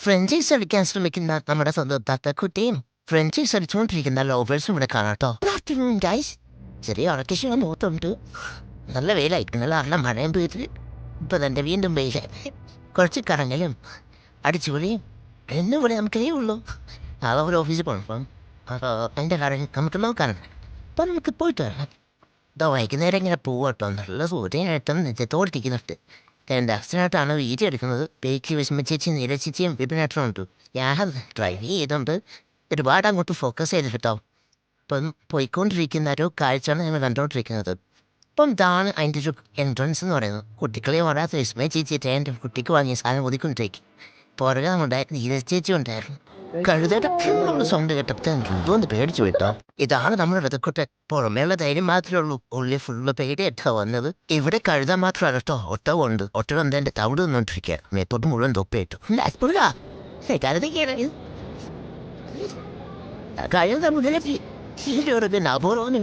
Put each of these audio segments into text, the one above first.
Franchise അടിക്കാൻ ശ്രമിക്കുന്ന നമ്മുടെ സ്വന്തം തത്തക്കുട്ടിയും ഫ്രഞ്ചൈസ് അടിച്ചുകൊണ്ടിരിക്കുന്ന ലോവേഴ്സും ഇവിടെ കാണാട്ടോ. ഗൈസ്, ചെറിയ ഉറക്കശിവൻ മുഖത്തുണ്ട്. നല്ല വെയിലായിരിക്കും, നല്ല നല്ല മഴയും പെയ്ത് ഇപ്പം തന്നെ വീണ്ടും വെയിലായി. കുറച്ച് കറങ്ങലും അടിച്ചുപൊളിയും എന്നും ഇവിടെ നമുക്കേ ഉള്ളൂ. നാളെ ഒരു ഓഫീസിൽ പോകണം. അപ്പോൾ എൻ്റെ കാര്യം നമുക്ക് നോക്കാനുണ്ട്. അപ്പം നമുക്ക് പോയിട്ട് വരാം. ഇതോ വൈകുന്നേരം ഇങ്ങനെ പോകട്ടോ, നല്ല സൂര്യനായിട്ടും നെഞ്ചത്തോടിരിക്കുന്നുണ്ട്. എൻ്റെ അച്ഛനായിട്ടാണ് വീഡിയോ എടുക്കുന്നത്. ബേക്ക് വിഷമ ചേച്ചിയും നീല ചേച്ചിയും വിപിനായിട്ടും ഉണ്ട്. ഞാൻ ഡ്രൈവ് ചെയ്തുകൊണ്ട് ഒരുപാട് അങ്ങോട്ട് ഫോക്കസ് ചെയ്ത് കേട്ടോ. ഇപ്പം പോയിക്കൊണ്ടിരിക്കുന്ന ഒരു കാഴ്ചയാണ് ഞങ്ങൾ കണ്ടുകൊണ്ടിരിക്കുന്നത്. ഇപ്പം ഇതാണ് അതിൻ്റെ ഒരു എൻട്രൻസ് എന്ന് പറയുന്നത്. കുട്ടികളെ വരാത്ത വിസ്മയ ചേച്ചിയിട്ട് എൻ്റെ കുട്ടിക്ക് വാങ്ങിയ സാധനം ഒതുക്കൊണ്ടിരിക്കും. പുറകെ നമ്മുടെ നീല ചേച്ചി ഉണ്ടായിരുന്നു. കഴുതയുടെ സൗണ്ട് കേട്ടപ്പോൾ എന്തോന്ന് പേടിച്ചു കേട്ടോ. ഇതാണ് നമ്മുടെ വെതക്കൊട്ടെ. പുറമേയുള്ള ധൈര്യം മാത്രമേ ഉള്ളൂ, ഉള്ളിൽ ഫുള്ള് പേടിയായിട്ടാ വന്നത്. ഇവിടെ കഴുത മാത്രമല്ല കേട്ടോ, ഒട്ടകം ഉണ്ട്. ഒട്ടകം എന്താ എൻ്റെ തവിട് നിന്നോണ്ടിരിക്കുക, മേത്തോട്ട് മുഴുവൻ തൊപ്പയിട്ടു. കഴുത മുതലേ അപൂർവം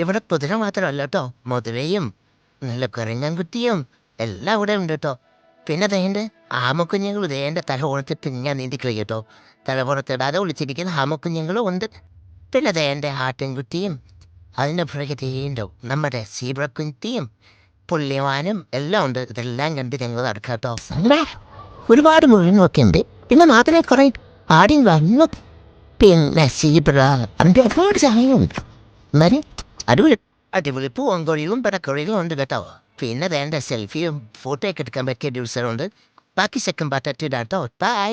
ഇവിടെ കുതിര മാത്രമല്ല കേട്ടോ, മുതലയും നല്ല കറിഞ്ഞാൻകുട്ടിയും എല്ലാം ഇവിടെ ഉണ്ട് കേട്ടോ. പിന്നെ ദേൻ്റെ ആമക്കുഞ്ഞുങ്ങൾ ദേൻ്റെ തല ഉറച്ചിട്ട് ഞാൻ നീന്തിക്കളി കേട്ടോ. തലപുറത്തിടാതെ ഒളിച്ചിരിക്കുന്ന ആമക്കുഞ്ഞുങ്ങളും ഉണ്ട്. പിന്നെ ദേൻ്റെ ആട്ടിൻകുട്ടിയും അതിൻ്റെ പുറകെ തീണ്ടാവും നമ്മുടെ സീബ്രക്കുട്ടിയും പുള്ളിവാനും എല്ലാം ഉണ്ട്. ഇതെല്ലാം കണ്ട് ഞങ്ങൾ നടക്കാം കേട്ടോ. ഒരുപാട് മുഴുവനൊക്കെ ഉണ്ട്. പിന്നെ മാത്രമേ കുറേ ആദ്യം വന്നു. പിന്നെ സീബ്ര അതിൻ്റെ ഒരുപാട് സാധനങ്ങളുണ്ട്. എന്നാലും അടിപൊളി പൂവൻകോഴികളും പടക്കോഴികളും ഉണ്ട് കേട്ടോ. പിന്നെ വേണ്ട സെൽഫിയും ഫോട്ടോ ഒക്കെ എടുക്കാൻ പറ്റിയ ദിവസമുണ്ട്. ബാക്കി സെക്കൻഡ് പാർട്ട് കേട്ടോ. ബൈ.